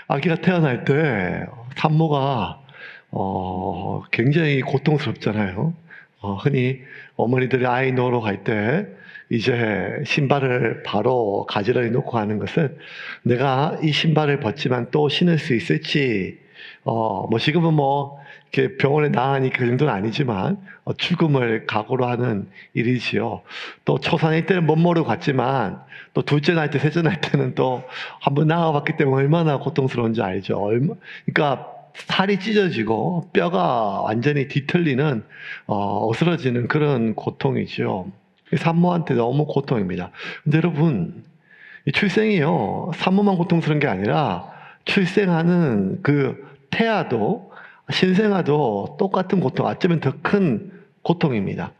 아기가 태어날 때 산모가 굉장히 고통스럽잖아요. 흔히 어머니들이 아이 놓으러 갈 때 이제 신발을 바로 가지런히 놓고 하는 것은 내가 이 신발을 벗지만 또 신을 수 있을지, 뭐 지금은 뭐 이렇게 병원에 나가니까 그 정도는 아니지만 죽음을 각오로 하는 일이지요. 또 초산일 때는 못 모르고 갔지만 또 둘째 날 때, 셋째 날 때는 또 한번 나가봤기 때문에 얼마나 고통스러운지 알죠. 그러니까 살이 찢어지고 뼈가 완전히 뒤틀리는 어스러지는 그런 고통이죠. 산모한테 너무 고통입니다. 근데 여러분, 이 출생이요, 산모만 고통스러운 게 아니라 출생하는 그 태아도 신생아도 똑같은 고통, 어쩌면 더 큰 고통입니다.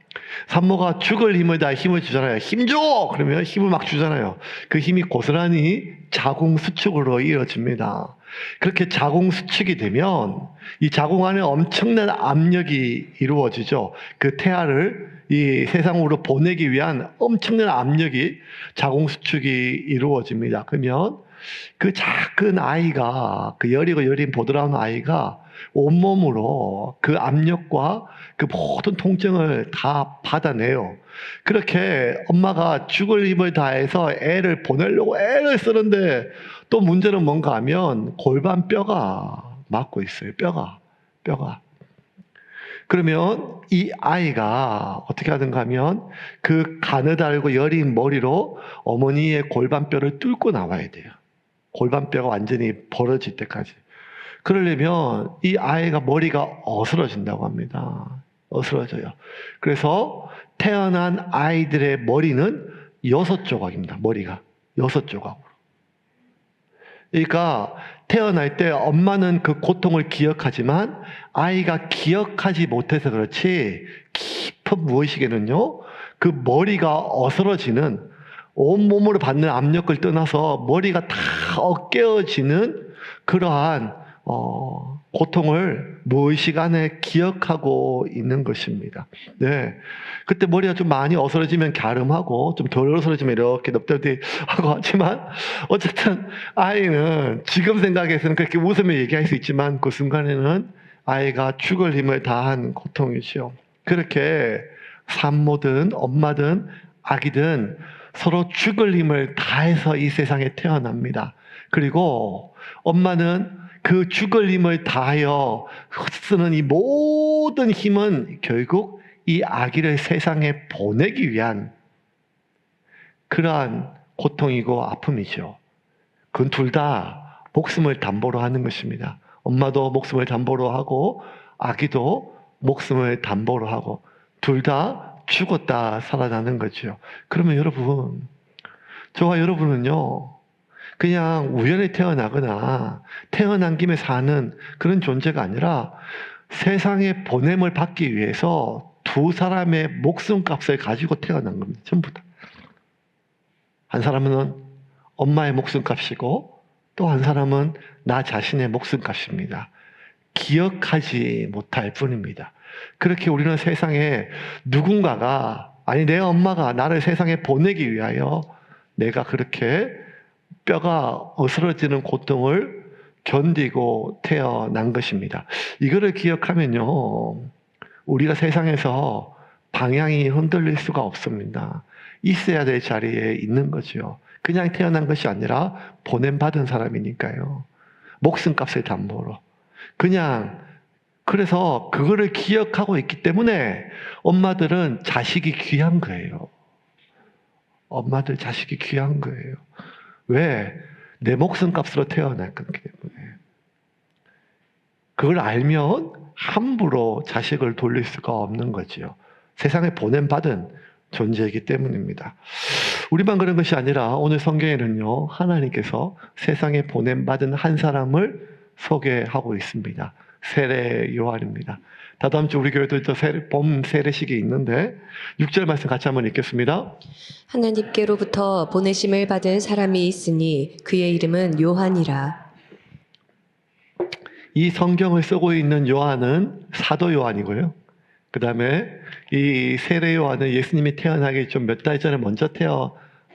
산모가 죽을 힘을 다해 힘을 주잖아요. 힘 줘! 그러면 힘을 막 주잖아요. 그 힘이 고스란히 자궁수축으로 이어집니다. 그렇게 자궁수축이 되면 이 자궁 안에 엄청난 압력이 이루어지죠. 그 태아를 이 세상으로 보내기 위한 엄청난 압력이 자궁수축이 이루어집니다. 그러면 그 작은 아이가, 그 여리고 여린 보드라운 아이가 온몸으로 그 압력과 그 모든 통증을 다 받아내요. 그렇게 엄마가 죽을 힘을 다해서 애를 보내려고 애를 쓰는데 또 문제는 뭔가 하면 골반뼈가 막고 있어요. 뼈가. 그러면 이 아이가 어떻게 하든가 하면 그 가느다르고 여린 머리로 어머니의 골반뼈를 뚫고 나와야 돼요. 골반뼈가 완전히 벌어질 때까지. 그러려면 이 아이가 머리가 어스러진다고 합니다. 어스러져요. 그래서 태어난 아이들의 머리는 6조각입니다. 머리가 6조각으로. 그러니까 태어날 때 엄마는 그 고통을 기억하지만 아이가 기억하지 못해서 그렇지 깊은 무의식에는요, 그 머리가 어스러지는, 온몸으로 받는 압력을 떠나서 머리가 다 어깨어지는 그러한 고통을 무의식 안에 기억하고 있는 것입니다. 네. 그때 머리가 좀 많이 어스러지면 갸름하고 좀 덜 어스러지면 이렇게 넙덜덜 하고 하지만 어쨌든 아이는 지금 생각해서는 그렇게 웃으며 얘기할 수 있지만 그 순간에는 아이가 죽을 힘을 다한 고통이죠. 그렇게 산모든 엄마든 아기든 서로 죽을 힘을 다해서 이 세상에 태어납니다. 그리고 엄마는 그 죽을 힘을 다하여 쓰는 이 모든 힘은 결국 이 아기를 세상에 보내기 위한 그러한 고통이고 아픔이죠. 그건 둘 다 목숨을 담보로 하는 것입니다. 엄마도 목숨을 담보로 하고 아기도 목숨을 담보로 하고 둘 다 죽었다 살아나는 거죠. 그러면 여러분, 저와 여러분은요, 그냥 우연히 태어나거나 태어난 김에 사는 그런 존재가 아니라 세상에 보냄을 받기 위해서 두 사람의 목숨값을 가지고 태어난 겁니다. 전부 다. 한 사람은 엄마의 목숨값이고 또 한 사람은 나 자신의 목숨값입니다. 기억하지 못할 뿐입니다. 그렇게 우리는 세상에 누군가가, 아니 내 엄마가 나를 세상에 보내기 위하여 내가 그렇게 뼈가 어스러지는 고통을 견디고 태어난 것입니다. 이거를 기억하면요, 우리가 세상에서 방향이 흔들릴 수가 없습니다. 있어야 될 자리에 있는 거죠. 그냥 태어난 것이 아니라 보냄받은 사람이니까요. 목숨값을 담보로. 그래서 그거를 기억하고 있기 때문에 엄마들은 자식이 귀한 거예요. 엄마들 자식이 귀한 거예요. 왜? 내 목숨값으로 태어났기 때문에. 그걸 알면 함부로 자식을 돌릴 수가 없는 거지요. 세상에 보냄받은 존재이기 때문입니다. 우리만 그런 것이 아니라 오늘 성경에는요, 하나님께서 세상에 보냄받은 한 사람을 소개하고 있습니다. 세례 요한입니다. 다다음 주 우리 교회도 또 봄 세례식이 있는데 6절 말씀 같이 한번 읽겠습니다. 하나님께로부터 보내심을 받은 사람이 있으니 그의 이름은 요한이라. 이 성경을 쓰고 있는 요한은 사도 요한이고요. 그 다음에 이 세례 요한은 예수님이 태어나기 좀 몇 달 전에 먼저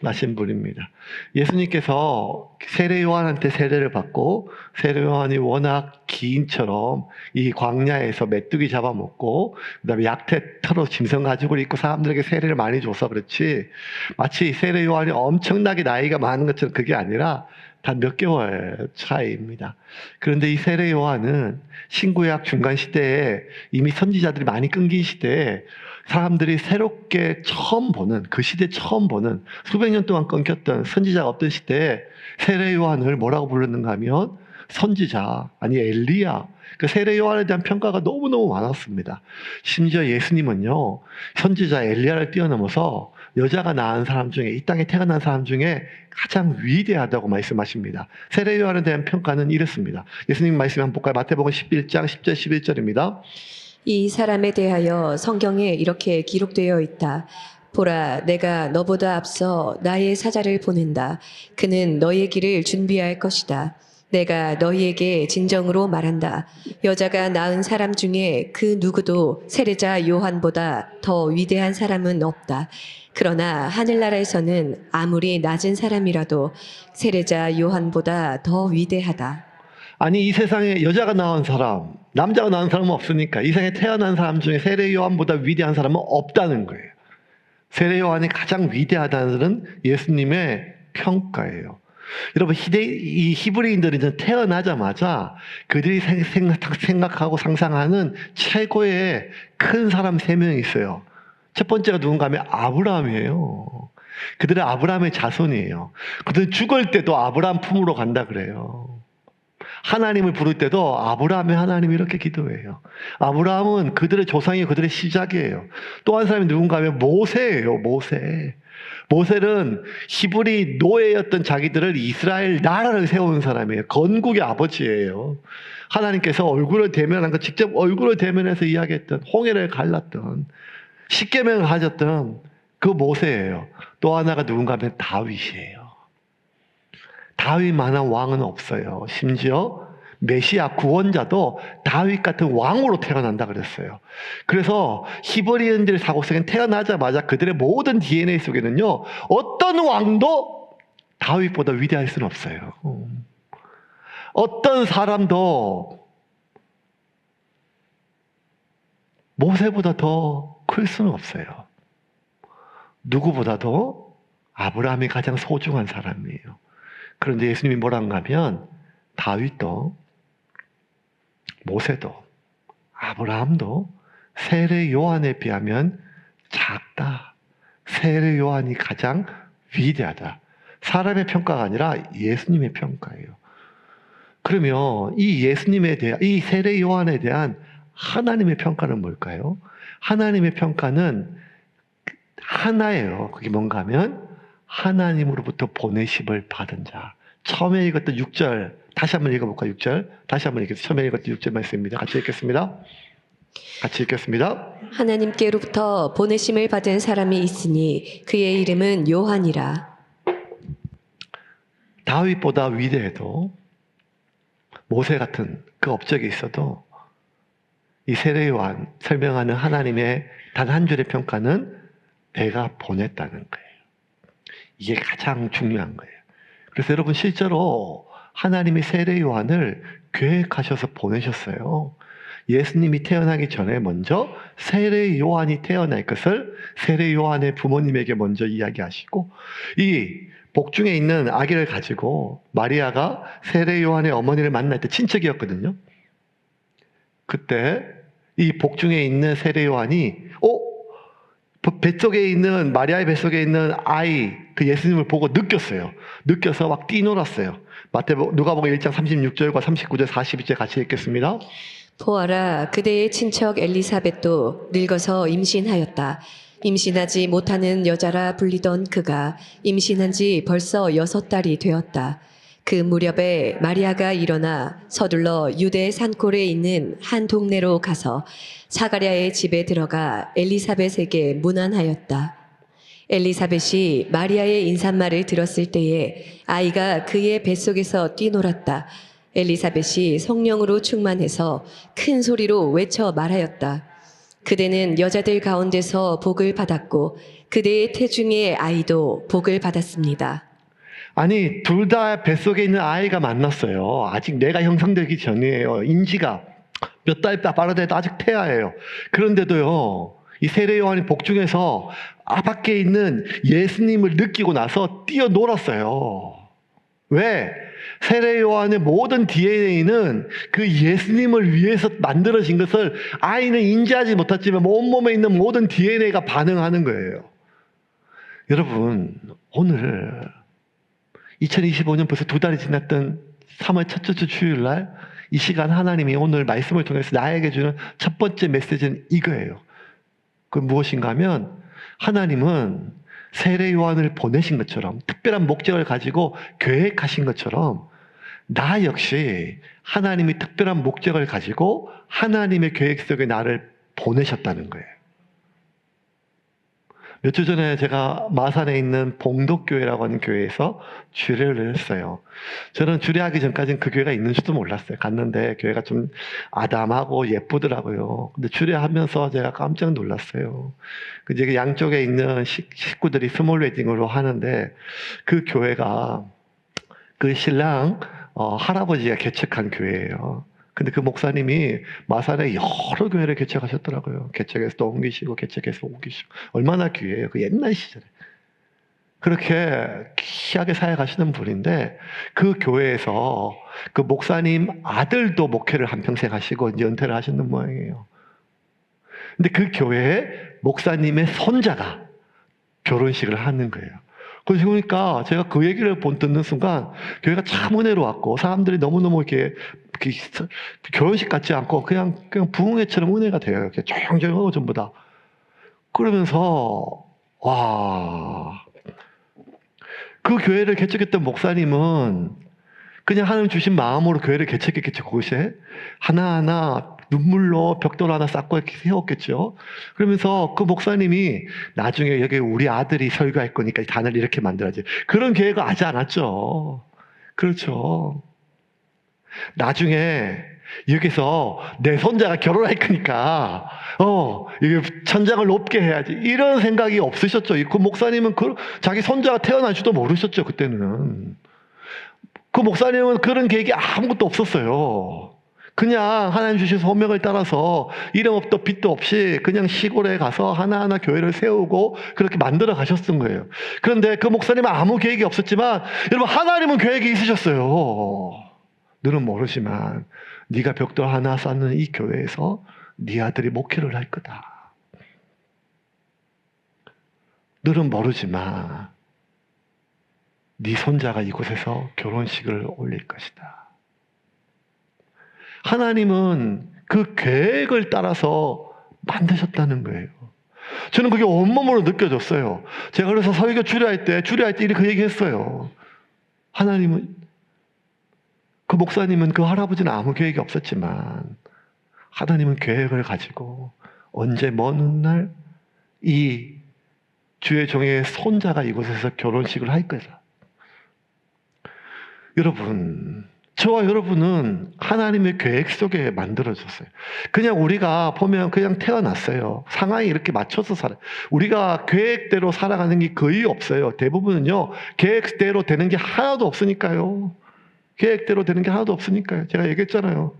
나신 분입니다. 예수님께서 세례 요한한테 세례를 받고 세례 요한이 워낙 기인처럼 이 광야에서 메뚜기 잡아먹고 그다음에 약태 털어 짐승 가죽을 입고 사람들에게 세례를 많이 줘서 그렇지 마치 세례 요한이 엄청나게 나이가 많은 것처럼 그게 아니라 단 몇 개월 차이입니다. 그런데 이 세례 요한은 신구약 중간 시대에 이미 선지자들이 많이 끊긴 시대에 사람들이 새롭게 처음 보는 그 시대 처음 보는 수백 년 동안 끊겼던 선지자가 없던 시대에 세례 요한을 뭐라고 불렀는가 하면 선지자 아니 엘리야. 그 세례 요한에 대한 평가가 너무너무 많았습니다. 심지어 예수님은요 선지자 엘리야를 뛰어넘어서 여자가 낳은 사람 중에 이 땅에 태어난 사람 중에 가장 위대하다고 말씀하십니다. 세례 요한에 대한 평가는 이렇습니다. 예수님 말씀 한번 볼까요? 마태복음 11장 10절 11절입니다. 이 사람에 대하여 성경에 이렇게 기록되어 있다. 보라, 내가 너보다 앞서 나의 사자를 보낸다. 그는 너의 길을 준비할 것이다. 내가 너희에게 진정으로 말한다. 여자가 낳은 사람 중에 그 누구도 세례자 요한보다 더 위대한 사람은 없다. 그러나 하늘나라에서는 아무리 낮은 사람이라도 세례자 요한보다 더 위대하다. 아니 이 세상에 여자가 낳은 사람, 남자가 낳은 사람은 없으니까 이 세상에 태어난 사람 중에 세례 요한보다 위대한 사람은 없다는 거예요. 세례 요한이 가장 위대하다는 예수님의 평가예요. 여러분 이 히브리인들은 태어나자마자 그들이 생각하고 상상하는 최고의 큰 사람 3명이 있어요. 첫 번째가 누군가 하면 아브라함이에요. 그들은 아브라함의 자손이에요. 그들은 죽을 때도 아브라함 품으로 간다 그래요. 하나님을 부를 때도 아브라함의 하나님이 이렇게 기도해요. 아브라함은 그들의 조상이 그들의 시작이에요. 또 한 사람이 누군가 하면 모세예요. 모세는 히브리 노예였던 자기들을 이스라엘 나라를 세운 사람이에요. 건국의 아버지예요. 하나님께서 얼굴을 대면한 거 직접 얼굴을 대면해서 이야기했던 홍해를 갈랐던 십계명을 가졌던 그 모세예요. 또 하나가 누군가 하면 다윗이에요. 다윗만한 왕은 없어요. 심지어 메시아 구원자도 다윗 같은 왕으로 태어난다 그랬어요. 그래서 히브리인들 사고 속엔 태어나자마자 그들의 모든 DNA 속에는요 어떤 왕도 다윗보다 위대할 수는 없어요. 어떤 사람도 모세보다 더 클 수는 없어요. 누구보다도 아브라함이 가장 소중한 사람이에요. 그런데 예수님이 뭐라고 하면 다윗도 모세도 아브라함도 세례 요한에 비하면 작다. 세례 요한이 가장 위대하다. 사람의 평가가 아니라 예수님의 평가예요. 그러면 이 예수님에 대한 이 세례 요한에 대한 하나님의 평가는 뭘까요? 하나님의 평가는 하나예요. 그게 뭔가 하면 하나님으로부터 보내심을 받은 자. 처음에 읽었던 6절 다시 한번 읽어볼까요? 6절 다시 한번 읽겠습니다. 처음에 읽었던 6절 말씀입니다. 같이 읽겠습니다. 하나님께로부터 보내심을 받은 사람이 있으니 그의 이름은 요한이라. 다윗보다 위대해도 모세 같은 그 업적이 있어도 이 세례 요한 설명하는 하나님의 단 한 줄의 평가는 내가 보냈다는 거예요. 이게 가장 중요한 거예요. 그래서 여러분 실제로 하나님이 세례 요한을 계획하셔서 보내셨어요. 예수님이 태어나기 전에 먼저 세례 요한이 태어날 것을 세례 요한의 부모님에게 먼저 이야기하시고 이 복중에 있는 아기를 가지고 마리아가 세례 요한의 어머니를 만날 때 친척이었거든요. 그때 이 복중에 있는 세례 요한이 뱃속에 있는 마리아의 뱃속에 있는 아이 그 예수님을 보고 느껴서 막 뛰놀았어요. 누가복음 1장 36절과 39절 42절 같이 읽겠습니다. 보아라, 그대의 친척 엘리사벳도 늙어서 임신하였다. 임신하지 못하는 여자라 불리던 그가 임신한 지 벌써 6달이 되었다. 그 무렵에 마리아가 일어나 서둘러 유대 산골에 있는 한 동네로 가서 사가랴의 집에 들어가 엘리사벳에게 문안하였다. 엘리사벳이 마리아의 인사말을 들었을 때에 아이가 그의 뱃속에서 뛰놀았다. 엘리사벳이 성령으로 충만해서 큰 소리로 외쳐 말하였다. 그대는 여자들 가운데서 복을 받았고 그대의 태중의 아이도 복을 받았습니다. 아니, 둘 다 뱃속에 있는 아이가 만났어요. 아직 내가 형성되기 전이에요. 인지가 몇 달 빠르대도 아직 태아예요. 그런데도요, 이 세례 요한이 복중에서 밖에 있는 예수님을 느끼고 나서 뛰어놀았어요. 왜? 세례 요한의 모든 DNA는 그 예수님을 위해서 만들어진 것을 아이는 인지하지 못했지만 온몸에 있는 모든 DNA가 반응하는 거예요. 여러분, 오늘 2025년 벌써 2달이 지났던 3월 첫째 주 주일날 이 시간 하나님이 오늘 말씀을 통해서 나에게 주는 첫 번째 메시지는 이거예요. 그 무엇인가 하면 하나님은 세례 요한을 보내신 것처럼 특별한 목적을 가지고 계획하신 것처럼 나 역시 하나님이 특별한 목적을 가지고 하나님의 계획 속에 나를 보내셨다는 거예요. 몇 주 전에 제가 마산에 있는 봉독교회라고 하는 교회에서 주례를 했어요. 저는 주례하기 전까지는 그 교회가 있는 줄도 몰랐어요. 갔는데 교회가 좀 아담하고 예쁘더라고요. 근데 주례하면서 제가 깜짝 놀랐어요. 이제 양쪽에 있는 식구들이 스몰 웨딩으로 하는데 그 교회가 그 신랑 할아버지가 개척한 교회예요. 근데 그 목사님이 마산에 여러 교회를 개척하셨더라고요. 개척해서 또 옮기시고 개척해서 옮기시고. 얼마나 귀해요. 그 옛날 시절에. 그렇게 귀하게 사역하시는 분인데 그 교회에서 그 목사님 아들도 목회를 한평생 하시고 이제 은퇴를 하시는 모양이에요. 근데 그 교회에 목사님의 손자가 결혼식을 하는 거예요. 그러고 보니까 제가 그 얘기를 듣는 순간 교회가 참 은혜로웠고 사람들이 너무너무 이렇게 결혼식 같지 않고 그냥 부흥회처럼 은혜가 돼요. 이렇게 조용조용하고 전부 다. 그러면서 와, 그 교회를 개척했던 목사님은 그냥 하나님 주신 마음으로 교회를 개척했겠죠. 그곳에 하나하나 눈물로 벽돌 하나 쌓고 이렇게 세웠겠죠. 그러면서 그 목사님이 나중에 여기 우리 아들이 설교할 거니까 이 단을 이렇게 만들어야지. 그런 계획을 하지 않았죠. 그렇죠. 나중에 여기서 내 손자가 결혼할 거니까 이게 천장을 높게 해야지. 이런 생각이 없으셨죠. 그 목사님은 자기 손자가 태어날지도 모르셨죠. 그때는. 그 목사님은 그런 계획이 아무것도 없었어요. 그냥 하나님 주신 소명을 따라서 이름 없도 빛도 없이 그냥 시골에 가서 하나하나 교회를 세우고 그렇게 만들어 가셨던 거예요. 그런데 그 목사님은 아무 계획이 없었지만 여러분 하나님은 계획이 있으셨어요. 너는 모르지만 네가 벽돌 하나 쌓는 이 교회에서 네 아들이 목회를 할 거다. 너는 모르지만 네 손자가 이곳에서 결혼식을 올릴 것이다. 하나님은 그 계획을 따라서 만드셨다는 거예요. 저는 그게 온몸으로 느껴졌어요. 제가 그래서 설교 주례할 때 그 얘기 했어요. 하나님은, 그 목사님은, 그 할아버지는 아무 계획이 없었지만 하나님은 계획을 가지고 언제 먼 훗날 이 주의 종의 손자가 이곳에서 결혼식을 할 거다. 여러분, 저와 여러분은 하나님의 계획 속에 만들어졌어요. 그냥 우리가 보면 그냥 태어났어요. 상황이 이렇게 맞춰서 살아요. 우리가 계획대로 살아가는 게 거의 없어요. 대부분은요, 계획대로 되는 게 하나도 없으니까요. 계획대로 되는 게 하나도 없으니까요. 제가 얘기했잖아요.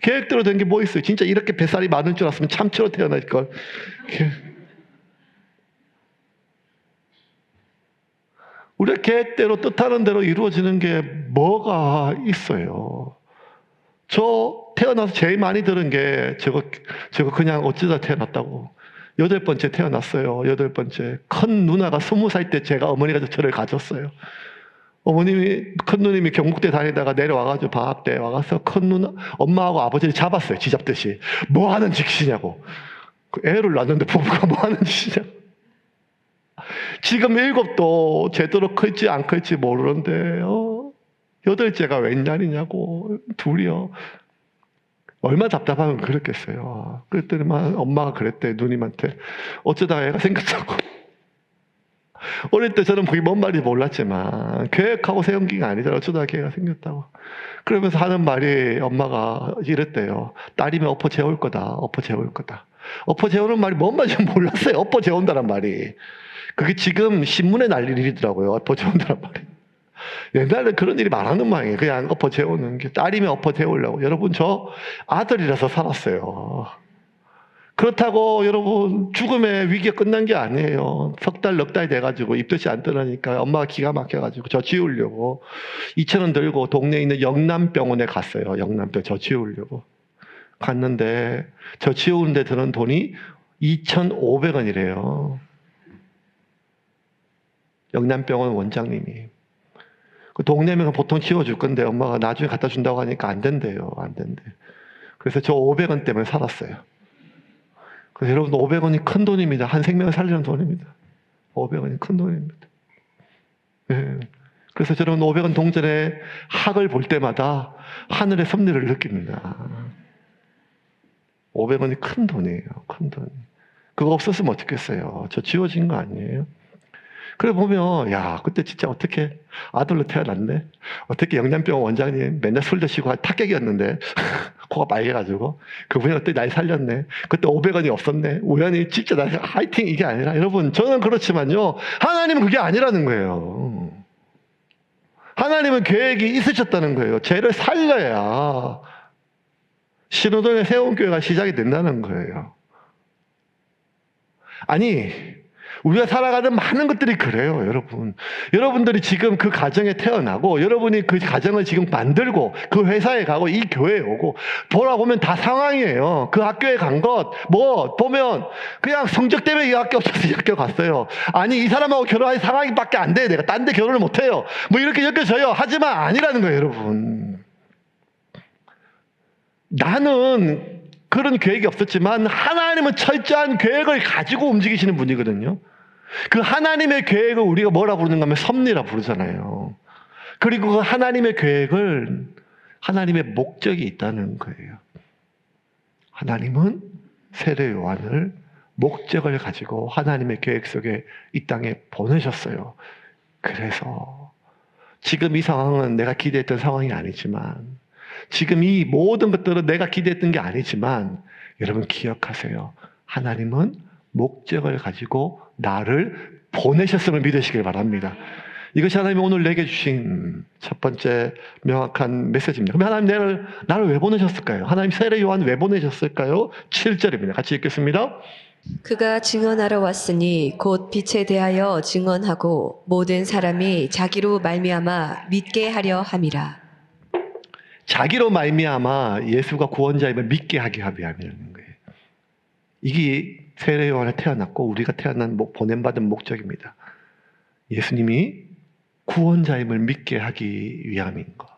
계획대로 된 게 뭐 있어요? 진짜 이렇게 뱃살이 많을 줄 알았으면 참치로 태어날걸. 우리가 계획대로 뜻하는 대로 이루어지는 게 뭐가 있어요? 저 태어나서 제일 많이 들은 게 저거 그냥 어쩌다 태어났다고. 8번째 태어났어요. 8번째. 큰 누나가 20살 때 제가 어머니가 저를 가졌어요. 큰 누님이 경북대 다니다가 내려와가지고 방학 때 와가서 큰 누나, 엄마하고 아버지를 잡았어요. 쥐잡듯이. 뭐 하는 짓이냐고. 애를 낳는데 부부가 뭐 하는 짓이냐고. 지금 7도 제대로 클지 안 클지 모르는데 8째가 웬년이냐고. 둘이요. 얼마나 답답하면 그랬겠어요. 그랬더니만 엄마가 그랬대. 누님한테. 어쩌다가 애가 생겼다고. 어릴 때 저는 그게 뭔 말인지 몰랐지만 계획하고 세운 게 아니더라. 어쩌다가 걔가 생겼다고. 그러면서 하는 말이 엄마가 이랬대요. 딸이면 엎어 재울 거다. 엎어 재울 거다. 엎어재우는 말이 뭔 말인지 몰랐어요. 엎어재운다는 말이. 그게 지금 신문에 날릴 일이더라고요. 엎어재운다는 말이. 옛날에 그런 일이 많았는 모양이에요. 그냥 엎어재우는 게. 딸이면 엎어재우려고. 여러분, 저 아들이라서 살았어요. 그렇다고 여러분 죽음의 위기가 끝난 게 아니에요. 석 달, 넉 달 돼가지고 입덧이 안 떠나니까 엄마가 기가 막혀가지고 저 지우려고 2,000원 들고 동네에 있는 영남병원에 갔어요. 영남병 저 지우려고. 갔는데 저 지우는데 드는 돈이 2,500원이래요. 영남병원 원장님이. 그 동네면 보통 지워줄 건데 엄마가 나중에 갖다 준다고 하니까 안 된대요. 안 된대. 그래서 저 500원 때문에 살았어요. 그래서 여러분 500원이 큰 돈입니다. 한 생명을 살리는 돈입니다. 500원이 큰 돈입니다. 네. 그래서 저는 500원 동전의 학을 볼 때마다 하늘의 섭리를 느낍니다. 500원이 큰 돈이에요. 큰 돈. 그거 없었으면 어떻겠어요? 저 지워진 거 아니에요? 그래 보면 야 그때 진짜 어떻게 아들로 태어났네. 어떻게 영양병원 원장님 맨날 술 드시고 탁객이었는데 코가 빨개가지고 그분이 어떻게 날 살렸네. 그때 500원이 없었네. 우연히 진짜 나 화이팅 이게 아니라 여러분 저는 그렇지만요 하나님은 그게 아니라는 거예요. 하나님은 계획이 있으셨다는 거예요. 죄를 살려야 신호동에 세운 교회가 시작이 된다는 거예요. 아니 우리가 살아가는 많은 것들이 그래요, 여러분. 여러분들이 지금 그 가정에 태어나고, 여러분이 그 가정을 지금 만들고, 그 회사에 가고, 이 교회에 오고, 돌아보면 다 상황이에요. 그 학교에 간 것, 보면, 그냥 성적 때문에 이 학교 없어서 이 학교 갔어요. 아니, 이 사람하고 결혼할 상황밖에 안 돼. 내가 딴 데 결혼을 못 해요. 이렇게 엮여져요. 하지만 아니라는 거예요, 여러분. 나는 그런 계획이 없었지만, 하나님은 철저한 계획을 가지고 움직이시는 분이거든요. 그 하나님의 계획을 우리가 뭐라 부르는가 하면 섭리라 부르잖아요. 그리고 그 하나님의 계획을 하나님의 목적이 있다는 거예요. 하나님은 세례 요한을 목적을 가지고 하나님의 계획 속에 이 땅에 보내셨어요. 그래서 지금 이 상황은 내가 기대했던 상황이 아니지만 지금 이 모든 것들은 내가 기대했던 게 아니지만 여러분 기억하세요. 하나님은 목적을 가지고 나를 보내셨음을 믿으시길 바랍니다. 이것이 하나님이 오늘 내게 주신 첫 번째 명확한 메시지입니다. 그럼 하나님 나를 왜 보내셨을까요? 하나님 세례 요한 왜 보내셨을까요? 7절입니다. 같이 읽겠습니다. 그가 증언하러 왔으니 곧 빛에 대하여 증언하고 모든 사람이 자기로 말미암아 믿게 하려 함이라. 자기로 말미암아 예수가 구원자임을 믿게 하게 위함이라는 거예요. 이게 세례 요한에 태어났고 우리가 태어난 보냄받은 목적입니다. 예수님이 구원자임을 믿게 하기 위함인 거.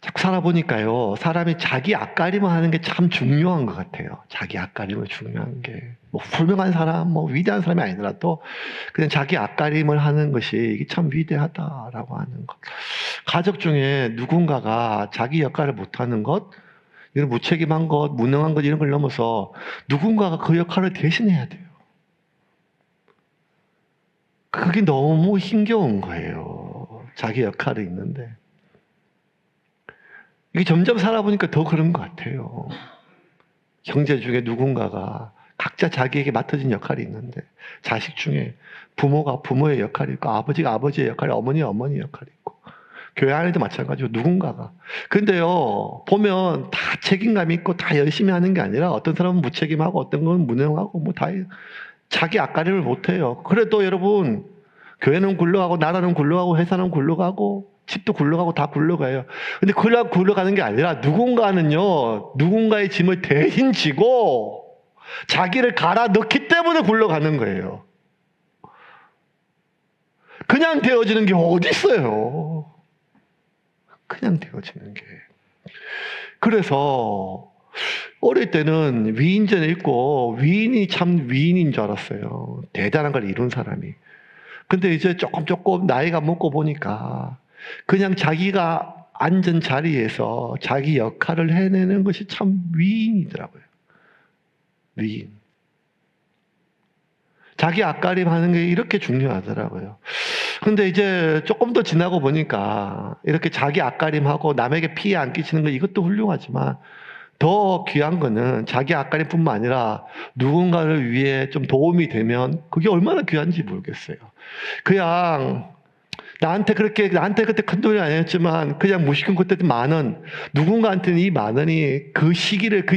자꾸 살아보니까요, 사람이 자기 앞가림을 하는 게 참 중요한 것 같아요. 자기 앞가림을 중요한 게. 훌륭한 사람, 위대한 사람이 아니더라도 그냥 자기 앞가림을 하는 것이 이게 참 위대하다라고 하는 것. 가족 중에 누군가가 자기 역할을 못하는 것, 이런 무책임한 것, 무능한 것 이런 걸 넘어서 누군가가 그 역할을 대신해야 돼요. 그게 너무 힘겨운 거예요. 자기 역할이 있는데. 이게 점점 살아보니까 더 그런 것 같아요. 형제 중에 누군가가 각자 자기에게 맡아진 역할이 있는데 자식 중에 부모가 부모의 역할이 있고 아버지가 아버지의 역할이 어머니가 어머니의 역할이 있고 교회 안에도 마찬가지고 누군가가. 근데요 보면 다 책임감이 있고 다 열심히 하는 게 아니라 어떤 사람은 무책임하고 어떤 건 무능하고 다 자기 앞가림을 못해요. 그래도 여러분 교회는 굴러가고 나라는 굴러가고 회사는 굴러가고 집도 굴러가고 다 굴러가요. 근데 굴러가는 게 아니라 누군가는요 누군가의 짐을 대신 지고 자기를 갈아 넣기 때문에 굴러가는 거예요. 그냥 되어지는 게 어디 있어요. 그냥 되어지는 게. 그래서 어릴 때는 위인전 읽고 위인이 참 위인인 줄 알았어요. 대단한 걸 이룬 사람이. 근데 이제 조금 나이가 먹고 보니까 그냥 자기가 앉은 자리에서 자기 역할을 해내는 것이 참 위인이더라고요. 위인. 자기 앞가림 하는 게 이렇게 중요하더라고요. 근데 이제 조금 더 지나고 보니까 이렇게 자기 앞가림하고 남에게 피해 안 끼치는 거 이것도 훌륭하지만 더 귀한 거는 자기 앞가림뿐만 아니라 누군가를 위해 좀 도움이 되면 그게 얼마나 귀한지 모르겠어요. 그냥 나한테 그때 큰 돈이 아니었지만 그냥 무식한 그때도 10,000원, 누군가한테는 이 10,000원이 그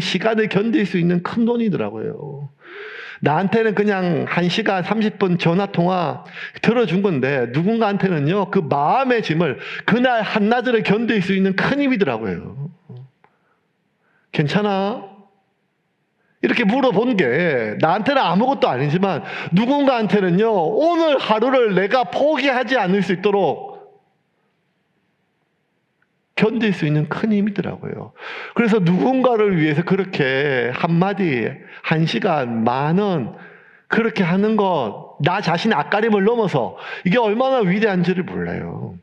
시간을 견딜 수 있는 큰 돈이더라고요. 나한테는 그냥 1시간 30분 전화통화 들어준 건데 누군가한테는요, 그 마음의 짐을 그날 한나절을 견딜 수 있는 큰 힘이더라고요. 괜찮아? 이렇게 물어본 게 나한테는 아무것도 아니지만 누군가한테는요, 오늘 하루를 내가 포기하지 않을 수 있도록 견딜 수 있는 큰 힘이더라고요. 그래서 누군가를 위해서 그렇게 한마디, 1시간, 10,000원 그렇게 하는 것, 나 자신의 앞가림을 넘어서 이게 얼마나 위대한지를 몰라요.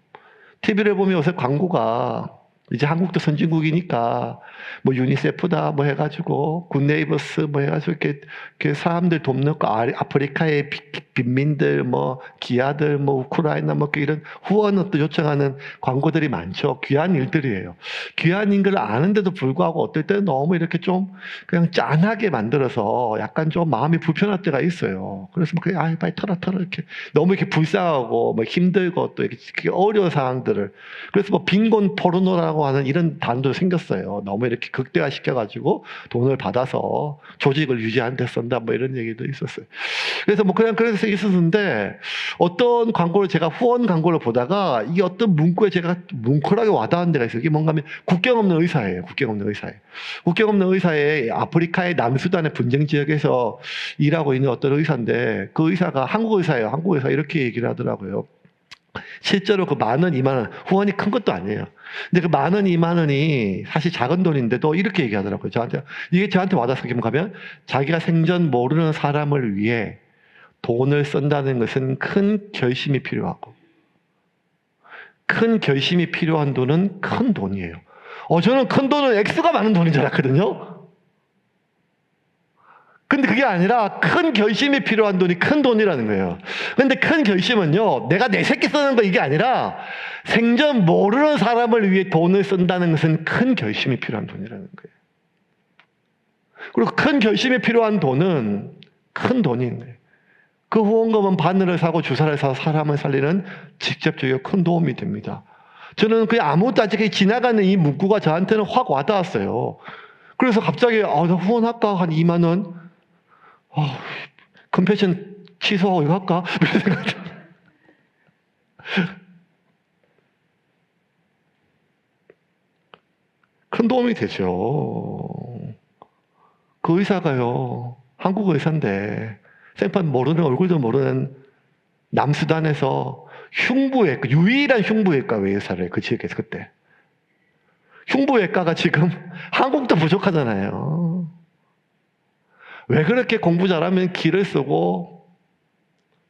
TV를 보면 요새 광고가 이제 한국도 선진국이니까 뭐 유니세프다 뭐 해가지고 굿네이버스 뭐 해가지고 이렇게 사람들 돕는 거, 아프리카의 빈민들 뭐 기아들 뭐 우크라이나 뭐 이런 후원을 또 요청하는 광고들이 많죠. 귀한 일들이에요. 귀한 일을 아는데도 불구하고 어떨 때는 너무 이렇게 좀 그냥 짠하게 만들어서 약간 좀 마음이 불편할 때가 있어요. 그래서 막 그냥 빨리 털어 이렇게 너무 이렇게 불쌍하고 뭐 힘들고 또 이렇게 어려운 상황들을, 그래서 뭐 빈곤 포르노라고 하는 이런 단도 생겼어요. 너무 이렇게 극대화시켜가지고 돈을 받아서 조직을 유지하는 데 쓴다 뭐 이런 얘기도 있었어요. 그래서 뭐 그냥 그래서 있었는데 어떤 광고를 제가 후원 광고를 보다가 이게 어떤 문구에 제가 뭉클하게 와닿은 데가 있어요. 이게 뭔가 하면 국경 없는 의사예요. 국경 없는 의사예요. 국경 없는 의사에 아프리카의 남수단의 분쟁 지역에서 일하고 있는 어떤 의사인데 그 의사가 한국 의사예요. 한국 의사 이렇게 얘기를 하더라고요. 실제로 그 10,000원, 20,000원 후원이 큰 것도 아니에요. 근데 그 10,000원, 20,000원이 사실 작은 돈인데도 이렇게 얘기하더라고요. 이게 저한테 와닿아서 가면 자기가 생전 모르는 사람을 위해 돈을 쓴다는 것은 큰 결심이 필요하고, 큰 결심이 필요한 돈은 큰 돈이에요. 저는 큰 돈은 액수가 많은 돈인 줄 알았거든요. 근데 그게 아니라 큰 결심이 필요한 돈이 큰 돈이라는 거예요. 근데 큰 결심은요, 내가 내 새끼 쓰는 거 이게 아니라 생전 모르는 사람을 위해 돈을 쓴다는 것은 큰 결심이 필요한 돈이라는 거예요. 그리고 큰 결심이 필요한 돈은 큰 돈인 거예요. 그 후원금은 바늘을 사고 주사를 사서 사람을 살리는 직접적이고 큰 도움이 됩니다. 저는 그냥 아무것도 아직 지나가는 이 문구가 저한테는 확 와닿았어요. 그래서 갑자기 나 후원할까? 한 20,000원? 컴패션 취소하고 이거 할까? 이런 생각이 큰 도움이 되죠. 그 의사가요, 한국 의사인데 생판 모르는, 얼굴도 모르는 남수단에서 흉부외과, 유일한 흉부외과 의사를 그 지역에서 그때. 흉부외과가 지금 한국도 부족하잖아요. 왜 그렇게 공부 잘하면 길을 쓰고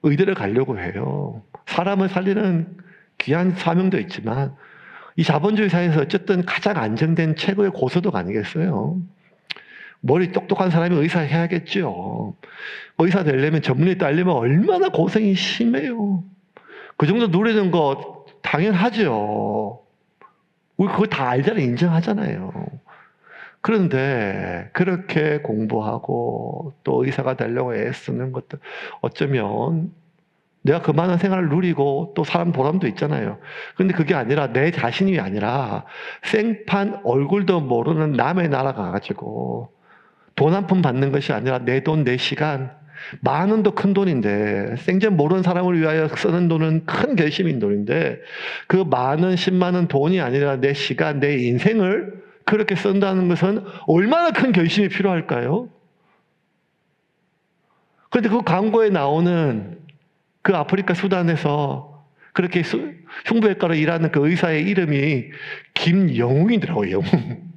의대를 가려고 해요? 사람을 살리는 귀한 사명도 있지만 이 자본주의 사회에서 어쨌든 가장 안정된 최고의 고소득 아니겠어요? 머리 똑똑한 사람이 의사 해야겠죠. 의사 되려면 전문의 따려면 얼마나 고생이 심해요. 그 정도 누리는 거 당연하죠. 우리 그거 다 알잖아요. 인정하잖아요. 그런데 그렇게 공부하고 또 의사가 되려고 애쓰는 것도 어쩌면 내가 그 많은 생활을 누리고 또 사람 보람도 있잖아요. 그런데 그게 아니라 내 자신이 아니라 생판 얼굴도 모르는 남의 나라 가가지고 돈 한 푼 받는 것이 아니라 내 돈, 내 시간, 10,000원도 큰 돈인데 생전 모르는 사람을 위하여 쓰는 돈은 큰 결심인 돈인데 그 10,000원, 100,000원 돈이 아니라 내 시간, 내 인생을 그렇게 쓴다는 것은 얼마나 큰 결심이 필요할까요? 그런데 그 광고에 나오는 그 아프리카 수단에서 그렇게 흉부외과로 일하는 그 의사의 이름이 김영웅이더라고요. 영웅.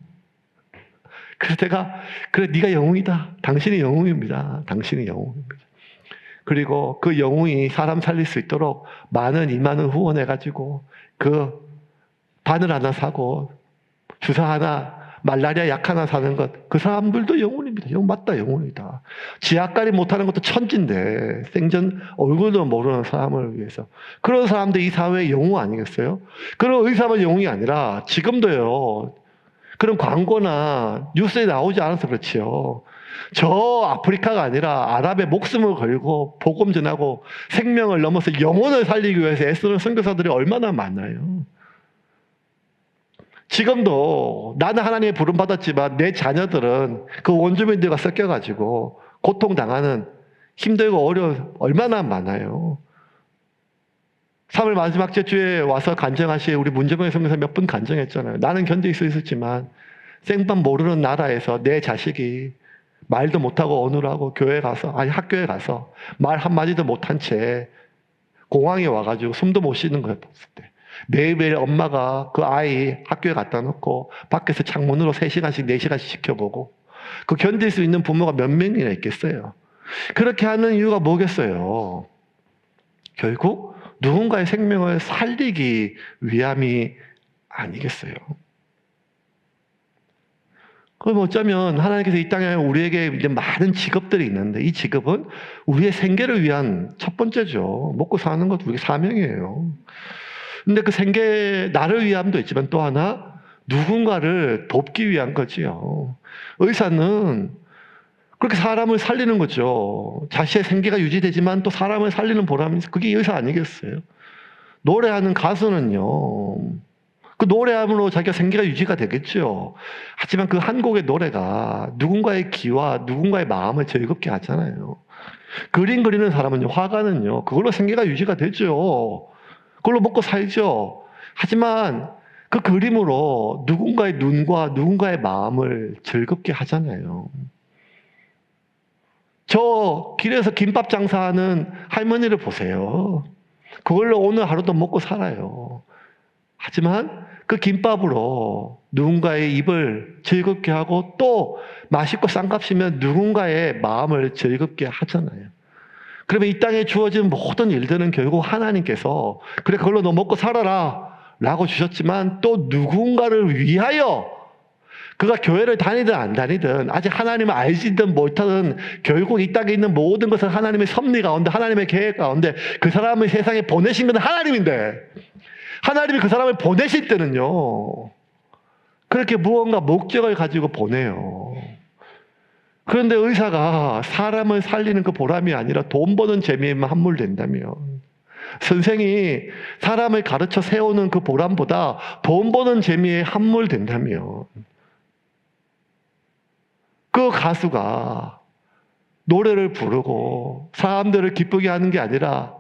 그래서 내가 그래 네가 영웅이다. 당신이 영웅입니다. 당신이 영웅입니다. 그리고 그 영웅이 사람 살릴 수 있도록 10,000원, 20,000원 후원해가지고 그 바늘 하나 사고 주사 하나, 말라리아 약 하나 사는 것, 그 사람들도 영웅입니다. 맞다, 영웅이다. 지하까지 못하는 것도 천진데 생전 얼굴도 모르는 사람을 위해서. 그런 사람들 이 사회의 영웅 아니겠어요? 그런 의사만 영웅이 아니라 지금도요, 그런 광고나 뉴스에 나오지 않아서 그렇지요. 저 아프리카가 아니라 아랍의 목숨을 걸고 복음 전하고 생명을 넘어서 영혼을 살리기 위해서 애쓰는 선교사들이 얼마나 많아요. 지금도 나는 하나님의 부름 받았지만 내 자녀들은 그 원주민들과 섞여가지고 고통당하는 힘들고 어려운 얼마나 많아요. 3월 마지막 주에 와서 간증하신 우리 문재봉의 선교사 몇 분 간증했잖아요. 나는 견딜 수 있었지만 생판 모르는 나라에서 내 자식이 말도 못하고 언어하고 학교에 가서 말 한마디도 못한 채 공항에 와가지고 숨도 못 쉬는 걸 봤을 때 매일매일 엄마가 그 아이 학교에 갖다 놓고 밖에서 창문으로 3시간씩 4시간씩 지켜보고 그 견딜 수 있는 부모가 몇 명이나 있겠어요. 그렇게 하는 이유가 뭐겠어요? 결국 누군가의 생명을 살리기 위함이 아니겠어요. 그럼 어쩌면 하나님께서 이 땅에 우리에게 이제 많은 직업들이 있는데 이 직업은 우리의 생계를 위한 첫 번째죠. 먹고 사는 것도 우리 사명이에요. 근데 그 생계, 나를 위함도 있지만 또 하나 누군가를 돕기 위한 거지요. 의사는 그렇게 사람을 살리는 거죠. 자신의 생계가 유지되지만 또 사람을 살리는 보람이 그게 의사 아니겠어요? 노래하는 가수는요. 그 노래함으로 자기가 생계가 유지가 되겠죠. 하지만 그 한 곡의 노래가 누군가의 귀와 누군가의 마음을 즐겁게 하잖아요. 그림 그리는 사람은요, 화가는요, 그걸로 생계가 유지가 되죠. 그걸로 먹고 살죠. 하지만 그 그림으로 누군가의 눈과 누군가의 마음을 즐겁게 하잖아요. 저 길에서 김밥 장사하는 할머니를 보세요. 그걸로 오늘 하루도 먹고 살아요. 하지만 그 김밥으로 누군가의 입을 즐겁게 하고 또 맛있고 싼 값이면 누군가의 마음을 즐겁게 하잖아요. 그러면 이 땅에 주어진 모든 일들은 결국 하나님께서 그래 그걸로 너 먹고 살아라 라고 주셨지만 또 누군가를 위하여 그가 교회를 다니든 안 다니든 아직 하나님을 알지든 못하든 결국 이 땅에 있는 모든 것은 하나님의 섭리 가운데 하나님의 계획 가운데 그 사람을 세상에 보내신 건 하나님인데 하나님이 그 사람을 보내실 때는요 그렇게 무언가 목적을 가지고 보내요. 그런데 의사가 사람을 살리는 그 보람이 아니라 돈 버는 재미에만 함몰된다면 선생이 사람을 가르쳐 세우는 그 보람보다 돈 버는 재미에 함몰된다면 그 가수가 노래를 부르고 사람들을 기쁘게 하는 게 아니라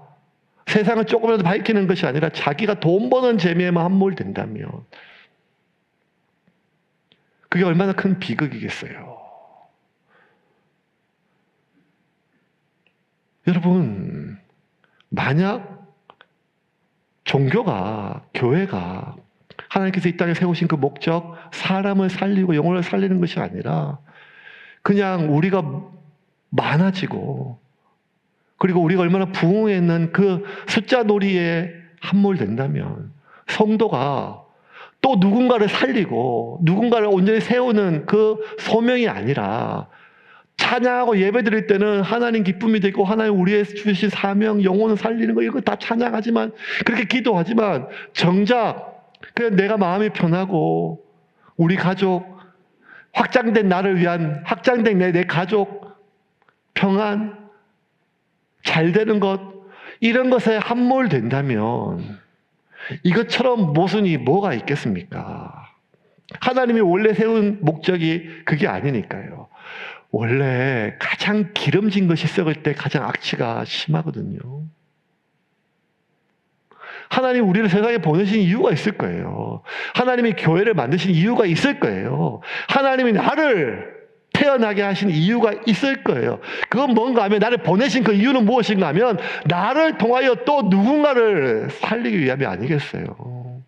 세상을 조금이라도 밝히는 것이 아니라 자기가 돈 버는 재미에만 함몰된다면 그게 얼마나 큰 비극이겠어요. 여러분, 만약 종교가, 교회가 하나님께서 이 땅에 세우신 그 목적, 사람을 살리고 영혼을 살리는 것이 아니라 그냥 우리가 많아지고 그리고 우리가 얼마나 부흥했는 그 숫자 놀이에 함몰된다면 성도가 또 누군가를 살리고 누군가를 온전히 세우는 그 소명이 아니라 찬양하고 예배 드릴 때는 하나님 기쁨이 되고 하나님 우리의 주신 사명, 영혼을 살리는 거 이거 다 찬양하지만 그렇게 기도하지만 정작 그냥 내가 마음이 편하고 우리 가족 확장된 나를 위한 확장된 내 가족 평안 잘 되는 것 이런 것에 함몰된다면 이것처럼 모순이 뭐가 있겠습니까? 하나님이 원래 세운 목적이 그게 아니니까요. 원래 가장 기름진 것이 썩을 때 가장 악취가 심하거든요. 하나님 우리를 세상에 보내신 이유가 있을 거예요. 하나님이 교회를 만드신 이유가 있을 거예요. 하나님이 나를 태어나게 하신 이유가 있을 거예요. 그건 뭔가 하면 나를 보내신 그 이유는 무엇인가 하면 나를 통하여 또 누군가를 살리기 위함이 아니겠어요.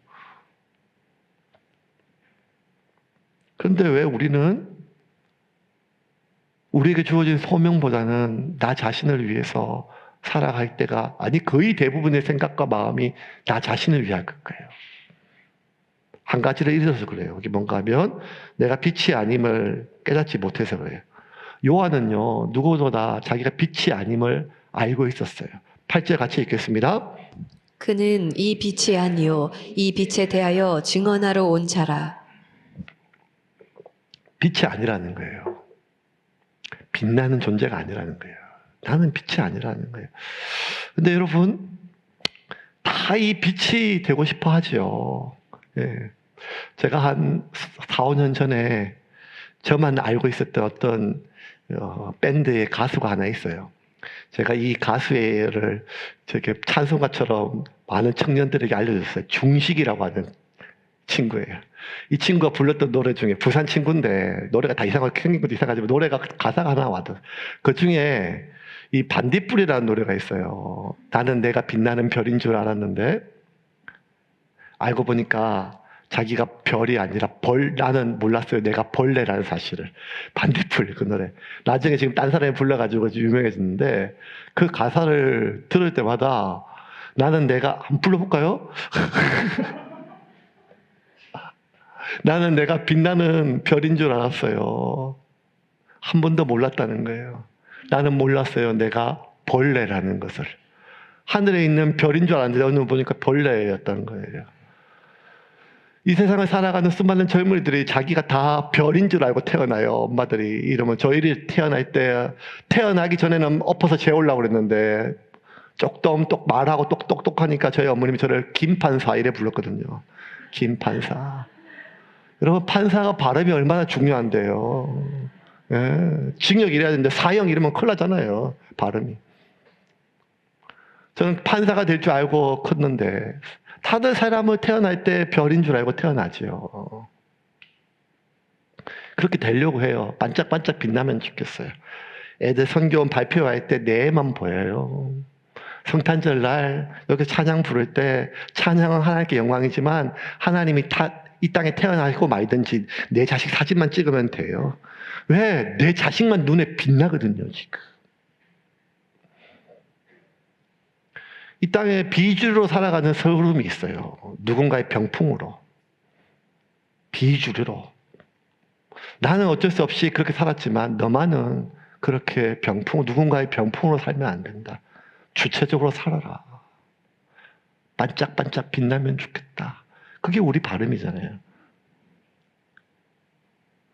그런데 왜 우리는 우리에게 주어진 소명보다는 나 자신을 위해서 살아갈 때가 거의 대부분의 생각과 마음이 나 자신을 위할 거예요. 한 가지를 잃어서 그래요. 이게 뭔가 하면 내가 빛이 아님을 깨닫지 못해서 그래요. 요한은요 누구보다 자기가 빛이 아님을 알고 있었어요. 8절 같이 읽겠습니다. 그는 이 빛이 아니요 이 빛에 대하여 증언하러 온 자라. 빛이 아니라는 거예요. 빛나는 존재가 아니라는 거예요. 나는 빛이 아니라는 거예요. 근데 여러분, 다 이 빛이 되고 싶어 하죠. 예. 제가 한 4, 5년 전에 저만 알고 있었던 어떤 밴드의 가수가 하나 있어요. 제가 이 가수를 저게 찬송가처럼 많은 청년들에게 알려줬어요. 중식이라고 하는 친구예요. 이 친구가 불렀던 노래 중에, 부산 친구인데 노래가 다 이상하게 생긴 것도 이상하지만 노래가 가사가 하나 와도, 그 중에 이 반딧불이라는 노래가 있어요. 나는 내가 빛나는 별인 줄 알았는데 알고 보니까 자기가 별이 아니라 나는 몰랐어요. 내가 벌레라는 사실을. 반딧불, 그 노래. 나중에 지금 딴 사람이 불러가지고 유명해졌는데, 그 가사를 들을 때마다 나는 내가, 한번 불러볼까요? 나는 내가 빛나는 별인 줄 알았어요. 한 번도 몰랐다는 거예요. 나는 몰랐어요. 내가 벌레라는 것을. 하늘에 있는 별인 줄 알았는데 오늘 보니까 벌레였다는 거예요. 이 세상을 살아가는 수많은 젊은이들이 자기가 다 별인 줄 알고 태어나요. 엄마들이 이러면 저희를 태어날 때, 태어나기 전에는 엎어서 재우려고 그랬는데 똑 말하고 똑똑하니까 저희 어머님이 저를 김판사 이래 불렀거든요. 김판사. 여러분, 판사가 발음이 얼마나 중요한데요. 예, 징역 이래야 되는데 사형 이러면 큰일 나잖아요. 발음이. 저는 판사가 될 줄 알고 컸는데, 다들 사람을 태어날 때 별인 줄 알고 태어나지요. 그렇게 되려고 해요. 반짝반짝 빛나면 좋겠어요. 애들 선교원 발표할 때 내 애만 보여요. 성탄절 날 여기 찬양 부를 때 찬양은 하나님께 영광이지만 하나님이 이 땅에 태어나고 말든지 내 자식 사진만 찍으면 돼요. 왜? 내 자식만 눈에 빛나거든요, 지금. 이 땅에 비주류로 살아가는 서름이 있어요. 누군가의 병풍으로. 비주류로. 나는 어쩔 수 없이 그렇게 살았지만 너만은 그렇게 누군가의 병풍으로 살면 안 된다. 주체적으로 살아라. 반짝반짝 빛나면 좋겠다. 그게 우리 발음이잖아요.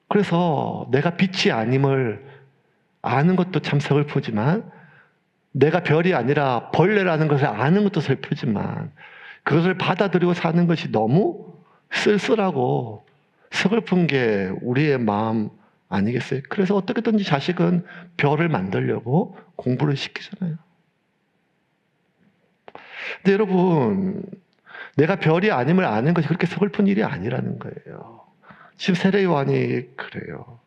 그래서 내가 빛이 아님을 아는 것도 참 서글프지만, 내가 별이 아니라 벌레라는 것을 아는 것도 슬프지만, 그것을 받아들이고 사는 것이 너무 쓸쓸하고 서글픈 게 우리의 마음 아니겠어요? 그래서 어떻게든지 자식은 별을 만들려고 공부를 시키잖아요. 근데 여러분, 내가 별이 아님을 아는 것이 그렇게 서글픈 일이 아니라는 거예요. 지금 세례 요한이 그래요.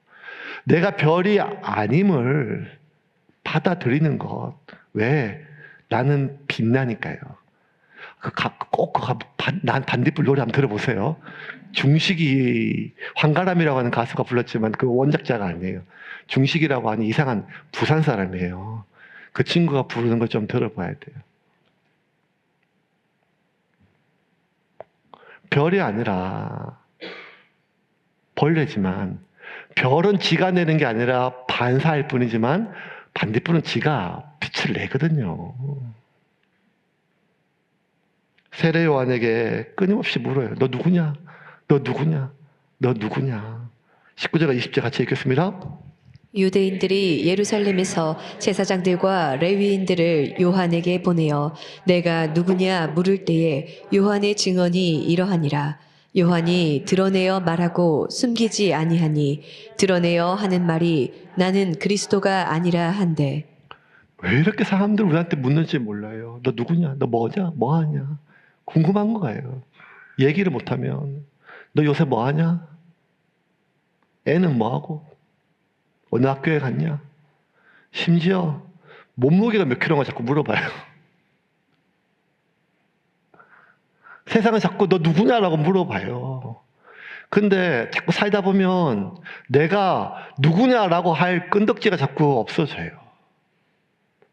내가 별이 아님을 받아들이는 것. 왜? 나는 빛나니까요. 난 반딧불 노래 한번 들어보세요. 중식이, 황가람이라고 하는 가수가 불렀지만 그 원작자가 아니에요. 중식이라고 하는 이상한 부산 사람이에요. 그 친구가 부르는 걸 좀 들어봐야 돼요. 별이 아니라 벌레지만, 별은 지가 내는 게 아니라 반사할 뿐이지만 반딧불은 지가 빛을 내거든요. 세례 요한에게 끊임없이 물어요. 너 누구냐? 너 누구냐? 너 누구냐? 19절과 20절 같이 읽겠습니다. 유대인들이 예루살렘에서 제사장들과 레위인들을 요한에게 보내어 내가 누구냐 물을 때에 요한의 증언이 이러하니라. 요한이 드러내어 말하고 숨기지 아니하니 드러내어 하는 말이 나는 그리스도가 아니라 한데. 왜 이렇게 사람들 우리한테 묻는지 몰라요. 너 누구냐? 너 뭐냐? 뭐하냐? 궁금한 거예요. 얘기를 못하면 너 요새 뭐하냐? 애는 뭐하고? 어느 학교에 갔냐? 심지어 몸무게가 몇 킬로인가 자꾸 물어봐요. 세상은 자꾸 너 누구냐라고 물어봐요. 근데 자꾸 살다 보면 내가 누구냐라고 할 끈덕지가 자꾸 없어져요.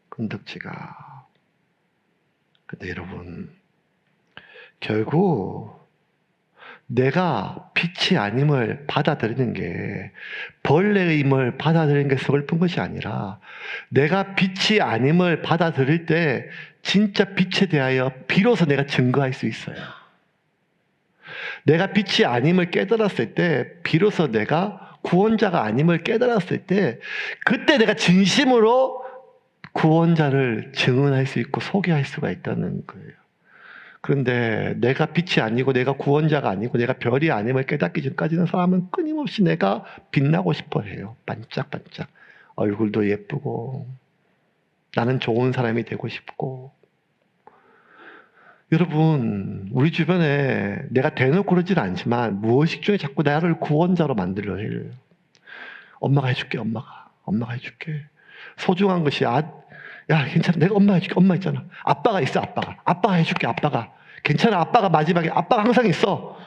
끈덕지가. 근데 여러분, 결국 내가 빛이 아님을 받아들이는 게, 벌레임을 받아들이는 게 서글픈 것이 아니라, 내가 빛이 아님을 받아들일 때 진짜 빛에 대하여 비로소 내가 증거할 수 있어요. 내가 빛이 아님을 깨달았을 때 비로소 내가 구원자가 아님을 깨달았을 때 그때 내가 진심으로 구원자를 증언할 수 있고 소개할 수가 있다는 거예요. 그런데 내가 빛이 아니고 내가 구원자가 아니고 내가 별이 아님을 깨닫기 전까지는 사람은 끊임없이 내가 빛나고 싶어 해요. 반짝반짝. 얼굴도 예쁘고 나는 좋은 사람이 되고 싶고. 여러분, 우리 주변에 내가 대놓고 그러지는 않지만 무의식 중에 자꾸 나를 구원자로 만들려 해요. 엄마가 해줄게. 엄마가 해줄게. 소중한 것이 야, 괜찮아. 내가 엄마 해줄게. 엄마 있잖아. 아빠가 있어, 아빠가 해줄게, 아빠가. 괜찮아, 아빠가 마지막에. 아빠가 항상 있어.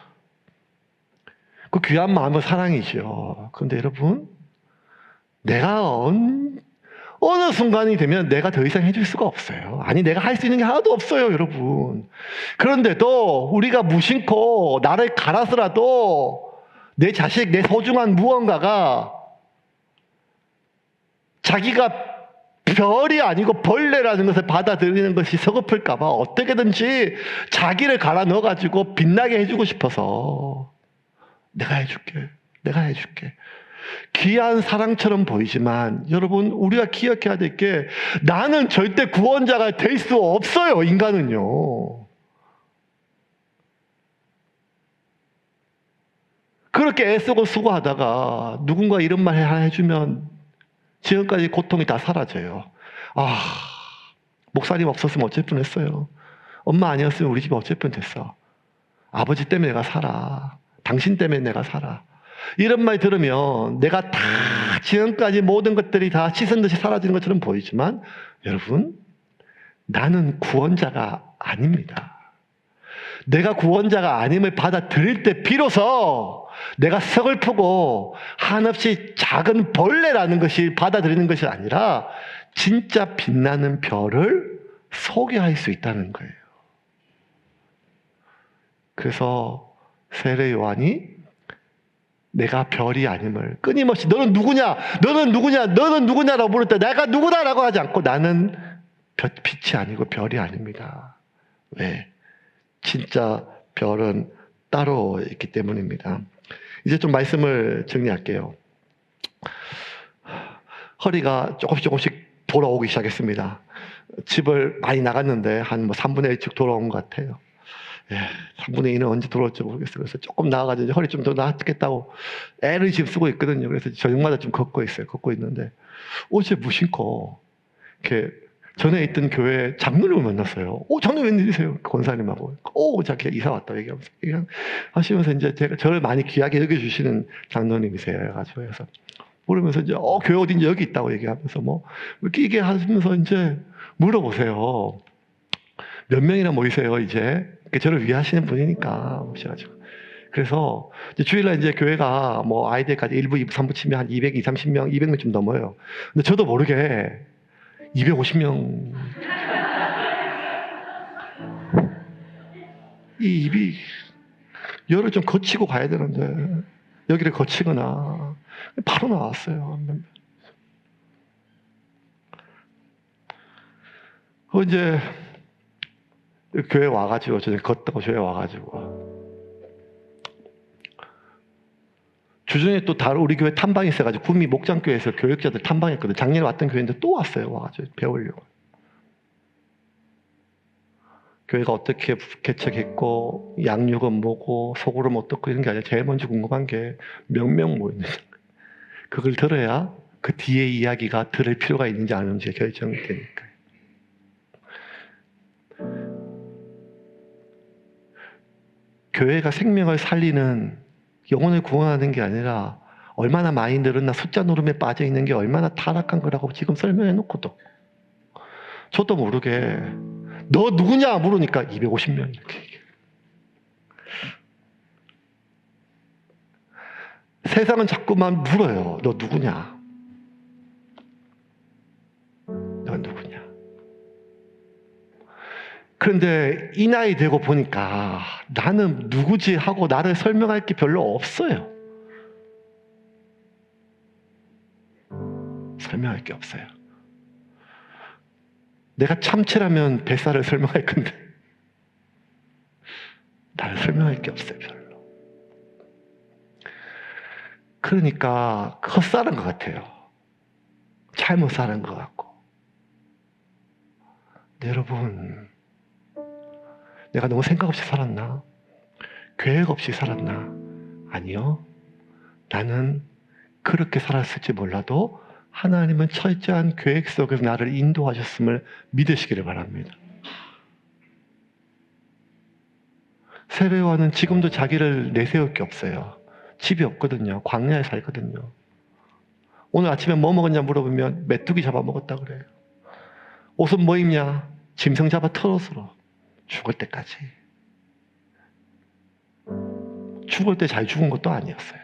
그 귀한 마음은 사랑이죠. 그런데 여러분, 내가 어느 순간이 되면 내가 더 이상 해줄 수가 없어요. 아니, 내가 할 수 있는 게 하나도 없어요, 여러분. 그런데도 우리가 무심코 나를 갈아서라도 내 자식, 내 소중한 무언가가 자기가 별이 아니고 벌레라는 것을 받아들이는 것이 서글플까봐 어떻게든지 자기를 갈아 넣어가지고 빛나게 해주고 싶어서 내가 해줄게. 귀한 사랑처럼 보이지만 여러분, 우리가 기억해야 될 게 나는 절대 구원자가 될 수 없어요. 인간은요. 그렇게 애쓰고 수고하다가 누군가 이런 말 해주면 지금까지 고통이 다 사라져요. 목사님 없었으면 어쩔 뻔했어요. 엄마 아니었으면 우리 집 어쩔 뻔했어. 아버지 때문에 내가 살아. 당신 때문에 내가 살아. 이런 말 들으면 내가 다 지금까지 모든 것들이 다 씻은 듯이 사라지는 것처럼 보이지만 여러분, 나는 구원자가 아닙니다. 내가 구원자가 아님을 받아들일 때 비로소 내가 서글프고 한없이 작은 벌레라는 것이 받아들이는 것이 아니라 진짜 빛나는 별을 소개할 수 있다는 거예요. 그래서 세례 요한이 내가 별이 아님을 끊임없이 너는 누구냐라고 물을 때 내가 누구다라고 하지 않고 나는 빛이 아니고 별이 아닙니다. 왜? 진짜 별은 따로 있기 때문입니다. 이제 좀 말씀을 정리할게요. 허리가 조금씩 돌아오기 시작했습니다. 집을 많이 나갔는데 한 3분의 1쯤 돌아온 것 같아요. 3분의 2는 언제 돌아올지 모르겠어요. 그래서 조금 나아가지고 이제 허리 좀 더 낫겠다고 애를 지금 쓰고 있거든요. 그래서 저녁마다 좀 걷고 있는데 어제 무심코 이렇게 전에 있던 교회 장로님을 만났어요. 장로님 웬일이세요? 권사님하고. 자기 이사 왔다 얘기하면서 하시면서 이제 저를 많이 귀하게 여겨주시는 장로님이세요. 그래서 모르면서 이제 교회 어딘지 여기 있다고 얘기하면서 이렇게 하시면서 이제 물어보세요. 몇 명이나 모이세요, 이제? 저를 위하시는 분이니까 오셔가지고. 그래서 이제 주일날 이제 교회가 아이들까지 1부, 2부, 3부 치면 한 200, 30명, 200명 좀 넘어요. 근데 저도 모르게 250명. 이 입이 열을 좀 거치고 가야 되는데 여기를 거치거나 바로 나왔어요. 이제 교회 와가지고 저는 걷다가 교회 와가지고 주중에 또 다른 우리 교회 탐방이 있어가지고 구미 목장교회에서 교육자들 탐방했거든요. 작년에 왔던 교회인데 또 왔어요. 와가지고 배우려고. 교회가 어떻게 개척했고 양육은 뭐고 소그룹 어떻고 이런 게 아니라 제일 먼저 궁금한 게 몇 명 모였는지 그걸 들어야 그 뒤에 이야기가 들을 필요가 있는지 아닌지 결정이 되니까요. 교회가 생명을 살리는 영혼을 구원하는 게 아니라 얼마나 많이 늘었나 숫자 노름에 빠져 있는 게 얼마나 타락한 거라고 지금 설명해 놓고도 저도 모르게 너 누구냐 물으니까 250명 이렇게 얘기해요. 세상은 자꾸만 물어요. 너 누구냐? 너 누구냐? 그런데 이 나이 되고 보니까 나는 누구지 하고 나를 설명할 게 별로 없어요. 설명할 게 없어요. 내가 참치라면 뱃살을 설명할 건데 나를 설명할 게 없어요. 별로. 그러니까 헛살은 것 같아요. 잘못 사는 것 같고. 근데 여러분, 내가 너무 생각 없이 살았나? 계획 없이 살았나? 아니요. 나는 그렇게 살았을지 몰라도 하나님은 철저한 계획 속에서 나를 인도하셨음을 믿으시기를 바랍니다. 세례요한은 지금도 자기를 내세울 게 없어요. 집이 없거든요. 광야에 살거든요. 오늘 아침에 뭐 먹었냐 물어보면 메뚜기 잡아먹었다 그래요. 옷은 뭐 입냐? 짐승 잡아 털옷으로. 죽을 때까지. 죽을 때 잘 죽은 것도 아니었어요.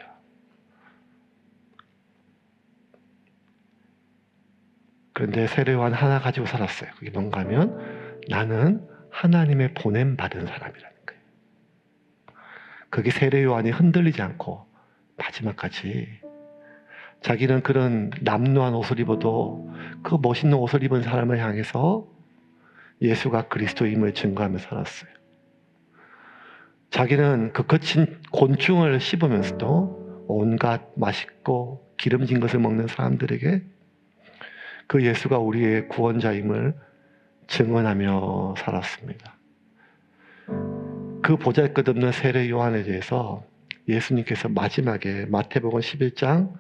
그런데 세례요한 하나 가지고 살았어요. 그게 뭔가 하면 나는 하나님의 보냄받은 사람이라는 거예요. 그게 세례요한이 흔들리지 않고 마지막까지 자기는 그런 남루한 옷을 입어도 그 멋있는 옷을 입은 사람을 향해서 예수가 그리스도임을 증거하며 살았어요. 자기는 그 거친 곤충을 씹으면서도 온갖 맛있고 기름진 것을 먹는 사람들에게 그 예수가 우리의 구원자임을 증언하며 살았습니다. 그 보잘것없는 세례 요한에 대해서 예수님께서 마지막에 마태복음 11장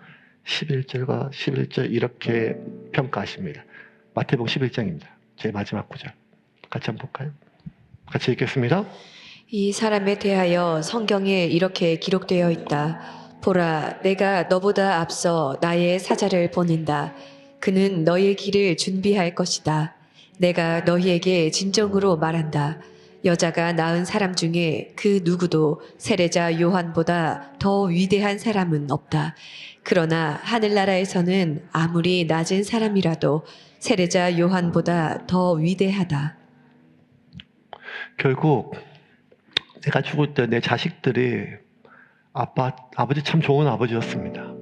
11절과 11절 이렇게 평가하십니다. 마태복음 11장입니다. 제 마지막 구절. 같이 한번 볼까요? 같이 읽겠습니다. 이 사람에 대하여 성경에 이렇게 기록되어 있다. 보라, 내가 너보다 앞서 나의 사자를 보낸다. 그는 너의 길을 준비할 것이다. 내가 너희에게 진정으로 말한다. 여자가 낳은 사람 중에 그 누구도 세례자 요한보다 더 위대한 사람은 없다. 그러나 하늘나라에서는 아무리 낮은 사람이라도 세례자 요한보다 더 위대하다. 결국 내가 죽을 때 내 자식들이 아버지 참 좋은 아버지였습니다.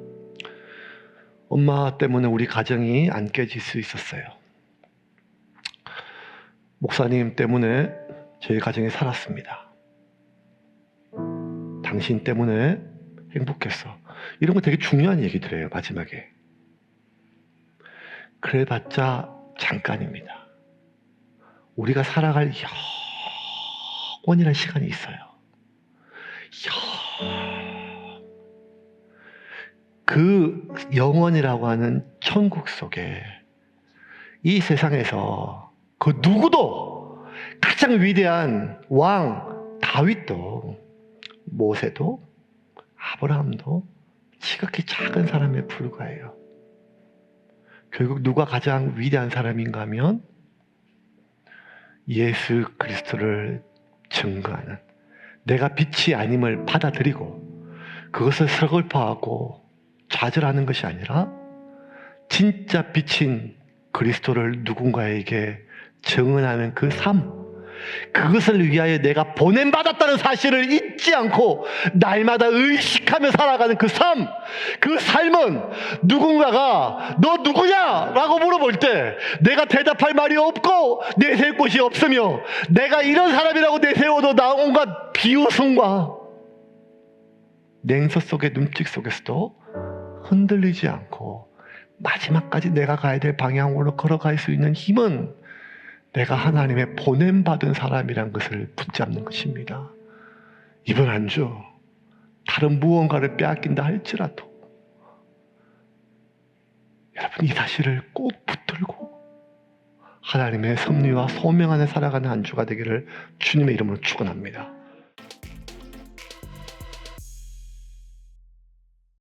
엄마 때문에 우리 가정이 안 깨질 수 있었어요. 목사님 때문에 저희 가정이 살았습니다. 당신 때문에 행복했어. 이런 거 되게 중요한 얘기들이에요, 마지막에. 그래봤자 잠깐입니다. 우리가 살아갈 영원이라는 시간이 있어요. 그 영원이라고 하는 천국 속에 이 세상에서 그 누구도 가장 위대한 왕 다윗도 모세도 아브라함도 지극히 작은 사람에 불과해요. 결국 누가 가장 위대한 사람인가 하면 예수 그리스도를 증거하는, 내가 빛이 아님을 받아들이고 그것을 서글퍼하고 좌절하는 것이 아니라 진짜 빛인 그리스도를 누군가에게 증언하는 그 삶, 그것을 위하여 내가 보냄받았다는 사실을 잊지 않고 날마다 의식하며 살아가는 그 삶, 그 삶은 누군가가 너 누구냐? 라고 물어볼 때 내가 대답할 말이 없고 내세울 곳이 없으며 내가 이런 사람이라고 내세워도 나 온갖 비웃음과 냉소 속의 눈빛 속에서도 흔들리지 않고 마지막까지 내가 가야 될 방향으로 걸어갈 수 있는 힘은 내가 하나님의 보냄받은 사람이란 것을 붙잡는 것입니다. 이번 한 주 다른 무언가를 빼앗긴다 할지라도 여러분 이 사실을 꼭 붙들고 하나님의 섭리와 소명 안에 살아가는 한 주가 되기를 주님의 이름으로 축원합니다.